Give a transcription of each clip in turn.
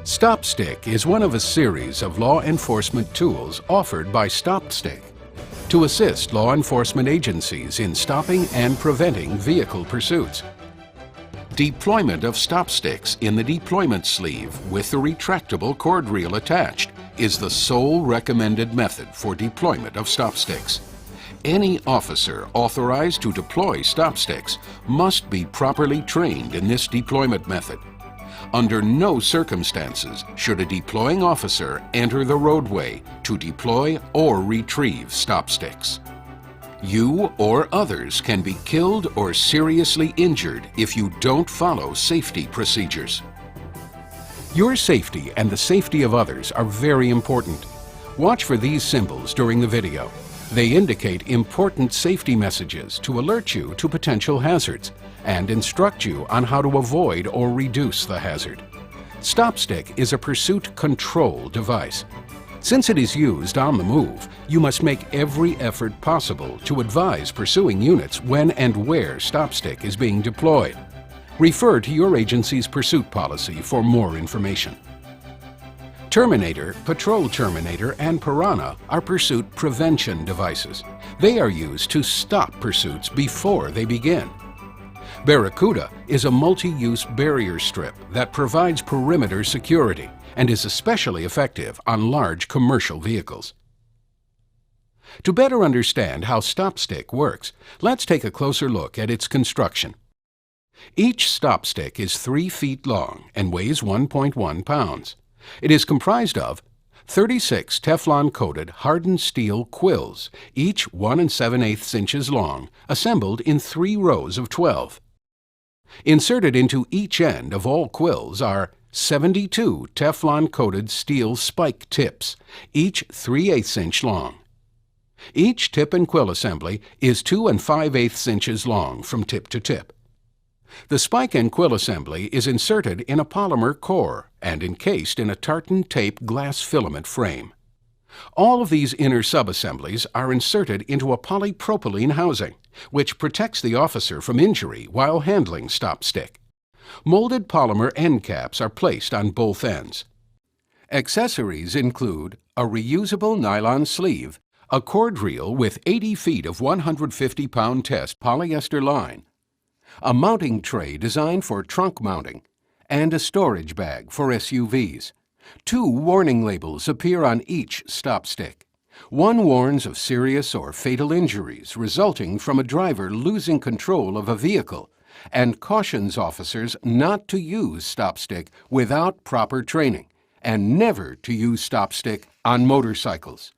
StopStick is one of a series of law enforcement tools offered by StopStick to assist law enforcement agencies in stopping and preventing vehicle pursuits. Deployment of StopSticks in the deployment sleeve with the retractable cord reel attached is the sole recommended method for deployment of StopSticks. Any officer authorized to deploy StopSticks must be properly trained in this deployment method. Under no circumstances should a deploying officer enter the roadway to deploy or retrieve StopSticks. You or others can be killed or seriously injured if you don't follow safety procedures. Your safety and the safety of others are very important. Watch for these symbols during the video. They indicate important safety messages to alert you to potential hazards and instruct you on how to avoid or reduce the hazard. StopStick is a pursuit control device. Since it is used on the move, you must make every effort possible to advise pursuing units when and where StopStick is being deployed. Refer to your agency's pursuit policy for more information. Terminator, Patrol Terminator, and Piranha are pursuit prevention devices. They are used to stop pursuits before they begin. Barracuda is a multi-use barrier strip that provides perimeter security and is especially effective on large commercial vehicles. To better understand how StopStick works, let's take a closer look at its construction. Each StopStick is 3 feet long and weighs 1.1 pounds. It is comprised of 36 Teflon-coated hardened steel quills, each 1 7/8 inches long, assembled in 3 rows of 12. Inserted into each end of all quills are 72 Teflon-coated steel spike tips, each 3/8 inch long. Each tip and quill assembly is 2 5/8 inches long from tip to tip. The spike and quill assembly is inserted in a polymer core and encased in a tartan tape glass filament frame. All of these inner subassemblies are inserted into a polypropylene housing, which protects the officer from injury while handling StopStick. Molded polymer end caps are placed on both ends. Accessories include a reusable nylon sleeve, a cord reel with 80 feet of 150-pound test polyester line, a mounting tray designed for trunk mounting, and a storage bag for SUVs. 2 warning labels appear on each StopStick. One warns of serious or fatal injuries resulting from a driver losing control of a vehicle and cautions officers not to use StopStick without proper training and never to use StopStick on motorcycles.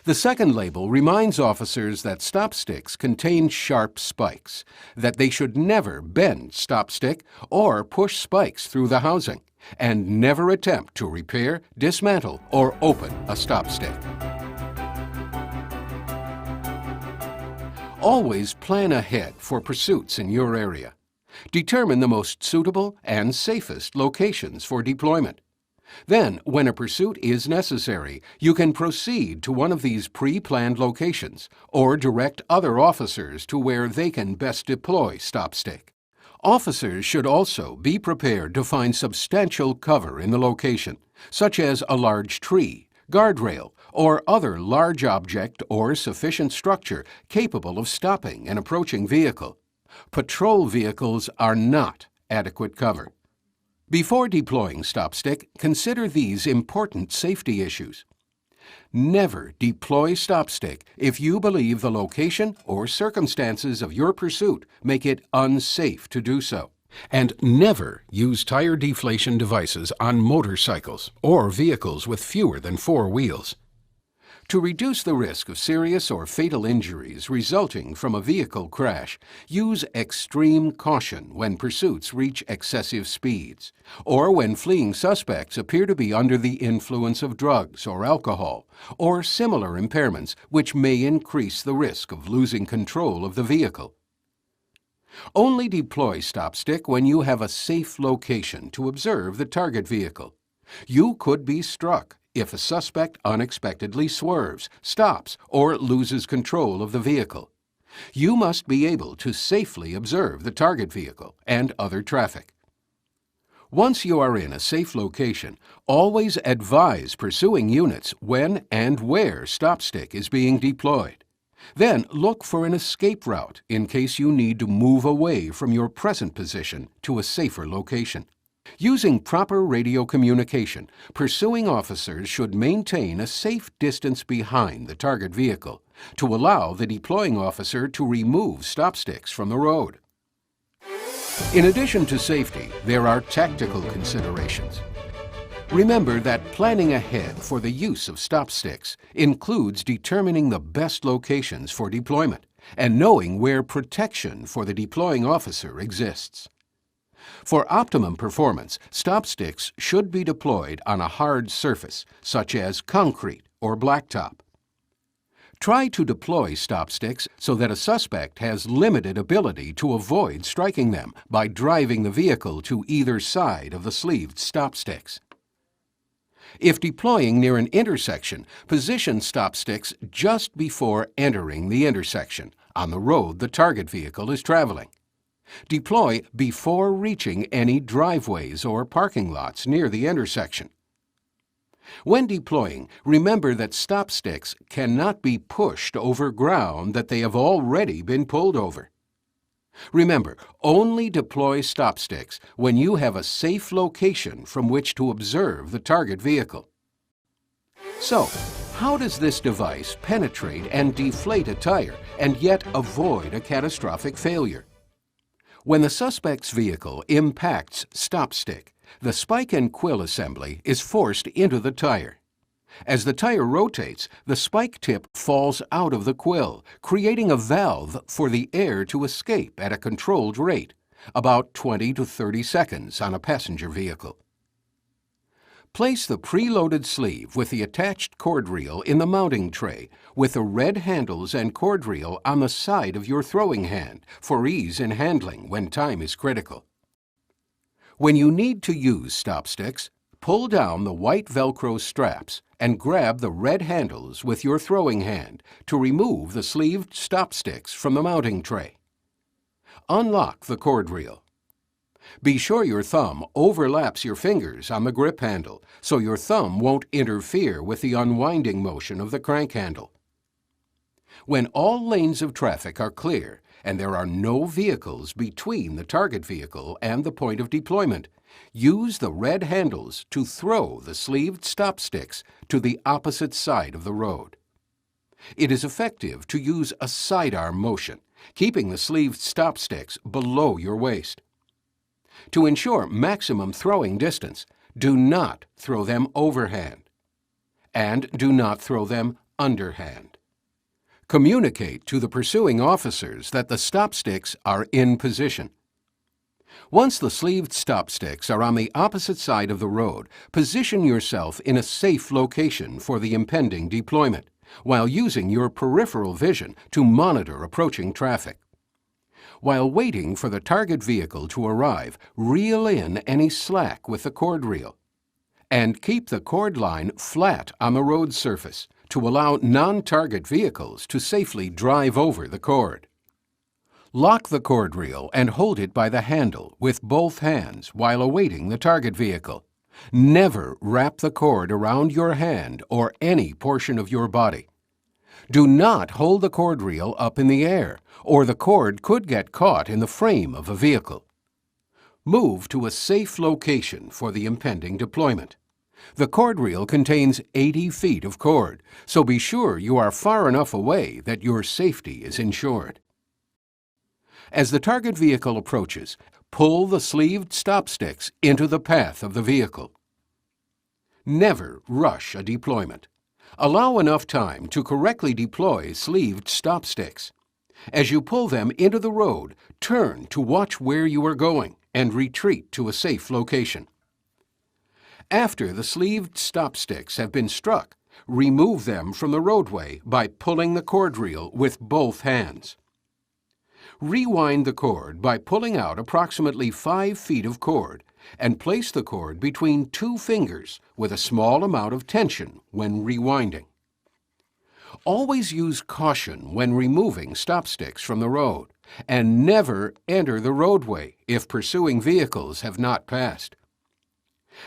The second label reminds officers that StopSticks contain sharp spikes, that they should never bend StopStick or push spikes through the housing, and never attempt to repair, dismantle, or open a StopStick. Always plan ahead for pursuits in your area. Determine the most suitable and safest locations for deployment. Then, when a pursuit is necessary, you can proceed to one of these pre-planned locations or direct other officers to where they can best deploy StopStick. Officers should also be prepared to find substantial cover in the location, such as a large tree, guardrail, or other large object or sufficient structure capable of stopping an approaching vehicle. Patrol vehicles are not adequate cover. Before deploying StopStick, consider these important safety issues. Never deploy StopStick if you believe the location or circumstances of your pursuit make it unsafe to do so. And never use tire deflation devices on motorcycles or vehicles with fewer than 4 wheels. To reduce the risk of serious or fatal injuries resulting from a vehicle crash, use extreme caution when pursuits reach excessive speeds, or when fleeing suspects appear to be under the influence of drugs or alcohol, or similar impairments which may increase the risk of losing control of the vehicle. Only deploy StopStick when you have a safe location to observe the target vehicle. You could be struck if a suspect unexpectedly swerves, stops, or loses control of the vehicle. You must be able to safely observe the target vehicle and other traffic. Once you are in a safe location, always advise pursuing units when and where stop stick is being deployed. Then look for an escape route in case you need to move away from your present position to a safer location. Using proper radio communication, pursuing officers should maintain a safe distance behind the target vehicle to allow the deploying officer to remove stop sticks from the road. In addition to safety, there are tactical considerations. Remember that planning ahead for the use of stop sticks includes determining the best locations for deployment and knowing where protection for the deploying officer exists. For optimum performance, stop sticks should be deployed on a hard surface, such as concrete or blacktop. Try to deploy stop sticks so that a suspect has limited ability to avoid striking them by driving the vehicle to either side of the sleeved stop sticks. If deploying near an intersection, position stop sticks just before entering the intersection on the road the target vehicle is traveling. Deploy before reaching any driveways or parking lots near the intersection. When deploying, remember that stop sticks cannot be pushed over ground that they have already been pulled over. Remember, only deploy stop sticks when you have a safe location from which to observe the target vehicle. So, how does this device penetrate and deflate a tire and yet avoid a catastrophic failure? When the suspect's vehicle impacts stop stick, the spike and quill assembly is forced into the tire. As the tire rotates, the spike tip falls out of the quill, creating a valve for the air to escape at a controlled rate, about 20 to 30 seconds on a passenger vehicle. Place the preloaded sleeve with the attached cord reel in the mounting tray with the red handles and cord reel on the side of your throwing hand for ease in handling when time is critical. When you need to use stop sticks, pull down the white Velcro straps and grab the red handles with your throwing hand to remove the sleeved stop sticks from the mounting tray. Unlock the cord reel. Be sure your thumb overlaps your fingers on the grip handle so your thumb won't interfere with the unwinding motion of the crank handle. When all lanes of traffic are clear and there are no vehicles between the target vehicle and the point of deployment, use the red handles to throw the sleeved stop sticks to the opposite side of the road. It is effective to use a sidearm motion, keeping the sleeved stop sticks below your waist. To ensure maximum throwing distance, do not throw them overhand, and do not throw them underhand. Communicate to the pursuing officers that the stop sticks are in position. Once the sleeved stop sticks are on the opposite side of the road, position yourself in a safe location for the impending deployment, while using your peripheral vision to monitor approaching traffic. While waiting for the target vehicle to arrive, reel in any slack with the cord reel, and keep the cord line flat on the road surface to allow non-target vehicles to safely drive over the cord. Lock the cord reel and hold it by the handle with both hands while awaiting the target vehicle. Never wrap the cord around your hand or any portion of your body. Do not hold the cord reel up in the air, or the cord could get caught in the frame of a vehicle. Move to a safe location for the impending deployment. The cord reel contains 80 feet of cord, so be sure you are far enough away that your safety is ensured. As the target vehicle approaches, pull the sleeved stop sticks into the path of the vehicle. Never rush a deployment. Allow enough time to correctly deploy sleeved stop sticks. As you pull them into the road, turn to watch where you are going and retreat to a safe location. After the sleeved stop sticks have been struck, remove them from the roadway by pulling the cord reel with both hands. Rewind the cord by pulling out approximately 5 feet of cord and place the cord between 2 fingers with a small amount of tension when rewinding. Always use caution when removing stop sticks from the road, and never enter the roadway if pursuing vehicles have not passed.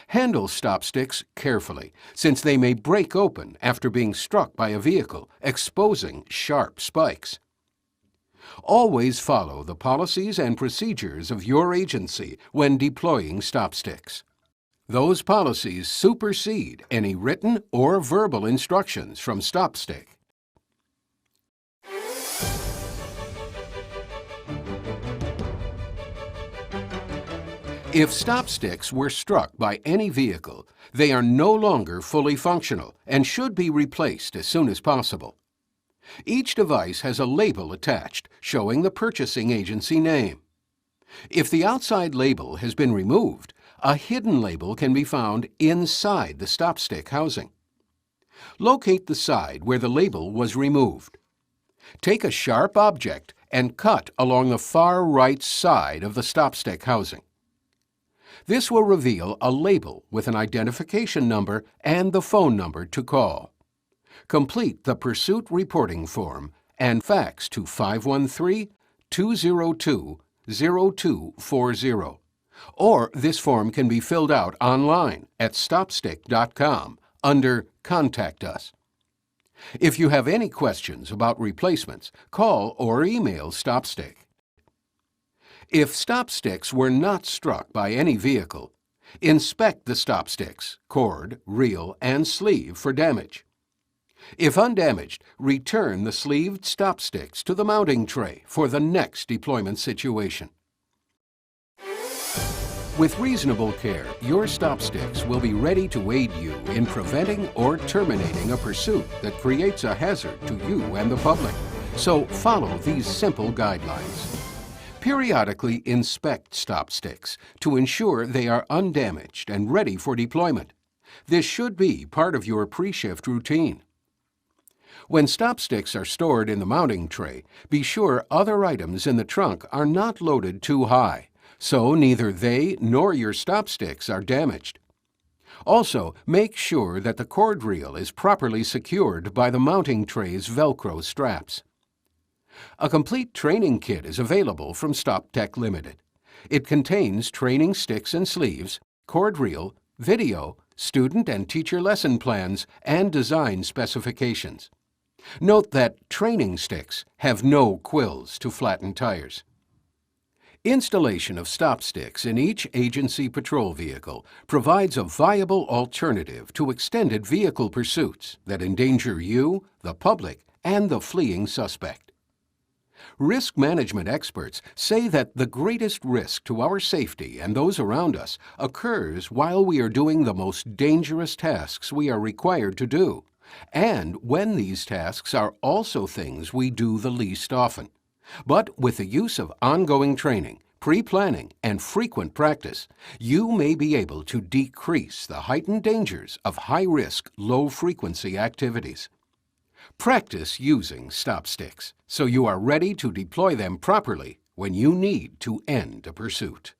Handle stop sticks carefully, since they may break open after being struck by a vehicle, exposing sharp spikes. Always follow the policies and procedures of your agency when deploying stop sticks. Those policies supersede any written or verbal instructions from StopStick. If stop sticks were struck by any vehicle, they are no longer fully functional and should be replaced as soon as possible. Each device has a label attached showing the purchasing agency name. If the outside label has been removed, a hidden label can be found inside the stop stick housing. Locate the side where the label was removed. Take a sharp object and cut along the far right side of the stop stick housing. This will reveal a label with an identification number and the phone number to call. Complete the pursuit reporting form and fax to 513-202-0240. Or this form can be filled out online at stopstick.com under Contact Us. If you have any questions about replacements, call or email StopStick. If stop sticks were not struck by any vehicle, inspect the stop sticks, cord, reel, and sleeve for damage. If undamaged, return the sleeved stop sticks to the mounting tray for the next deployment situation. With reasonable care, your stop sticks will be ready to aid you in preventing or terminating a pursuit that creates a hazard to you and the public. So follow these simple guidelines. Periodically inspect stop sticks to ensure they are undamaged and ready for deployment. This should be part of your pre-shift routine. When stop sticks are stored in the mounting tray, be sure other items in the trunk are not loaded too high, so neither they nor your stop sticks are damaged. Also, make sure that the cord reel is properly secured by the mounting tray's Velcro straps. A complete training kit is available from StopTech Limited. It contains training sticks and sleeves, cord reel, video, student and teacher lesson plans, and design specifications. Note that training sticks have no quills to flatten tires. Installation of stop sticks in each agency patrol vehicle provides a viable alternative to extended vehicle pursuits that endanger you, the public, and the fleeing suspect. Risk management experts say that the greatest risk to our safety and those around us occurs while we are doing the most dangerous tasks we are required to do, and when these tasks are also things we do the least often. But with the use of ongoing training, pre-planning, and frequent practice, you may be able to decrease the heightened dangers of high-risk, low-frequency activities. Practice using stop sticks so you are ready to deploy them properly when you need to end a pursuit.